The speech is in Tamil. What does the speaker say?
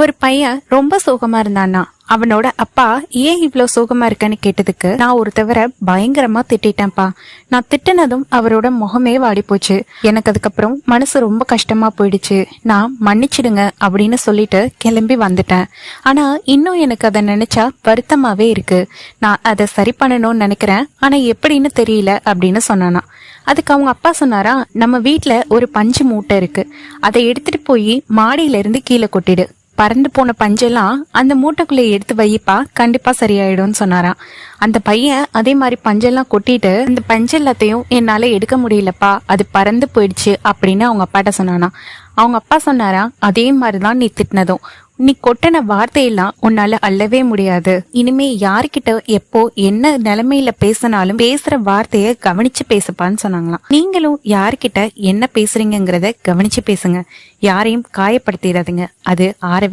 ஒரு பையன் ரொம்ப சோகமா இருந்தான்னா அவனோட அப்பா ஏன் இவ்வளவு சோகமா இருக்கன்னு கேட்டதுக்கு நான் ஒரு தவிர பயங்கரமா திட்டேன்ப்பா. நான் திட்டினதும் அவரோட முகமே வாடி போச்சு. எனக்கு அதுக்கப்புறம் மனசு ரொம்ப கஷ்டமா போயிடுச்சு. நான் மன்னிச்சிடுங்க அப்படின்னு சொல்லிட்டு கிளம்பி வந்துட்டேன். ஆனா இன்னும் எனக்கு அதை நினைச்சா வருத்தமாவே இருக்கு. நான் அதை சரி பண்ணணும்னு நினைக்கிறேன், ஆனா எப்படின்னு தெரியல அப்படின்னு சொன்னானா. அதுக்கு அவங்க அப்பா சொன்னாரா, நம்ம வீட்டுல ஒரு பஞ்சு மூட்டை இருக்கு, அதை எடுத்துட்டு போய் மாடியில இருந்து கீழே கொட்டிடு. பறந்து போன பஞ்செல்லாம் அந்த மூட்டைக்குள்ள எடுத்து வைப்பா, கண்டிப்பா சரியாயிடும்னு சொன்னாராம். அந்த பையன் அதே மாதிரி பஞ்செல்லாம் கொட்டிட்டு, அந்த பஞ்சு எல்லாத்தையும் என்னால எடுக்க முடியலப்பா, அது பறந்து போயிடுச்சு அப்படின்னு அவங்க அப்பாட்ட சொன்னானா. அவங்க அப்பா சொன்னாரா, அதே மாதிரிதான் நீ திட்டினதும். நீ கொட்டின வார்த்தையெல்லாம் உன்னால அள்ளவே முடியாது. இனிமே யாருக்கிட்ட எப்போ என்ன நிலைமையில பேசினாலும் பேசுற வார்த்தைய கவனிச்சு பேசுப்பான்னு சொன்னாங்களாம். நீங்களும் யாருக்கிட்ட என்ன பேசுறீங்கிறத கவனிச்சு பேசுங்க. யாரையும் காயப்படுத்திடாதீங்க. அது ஆறவே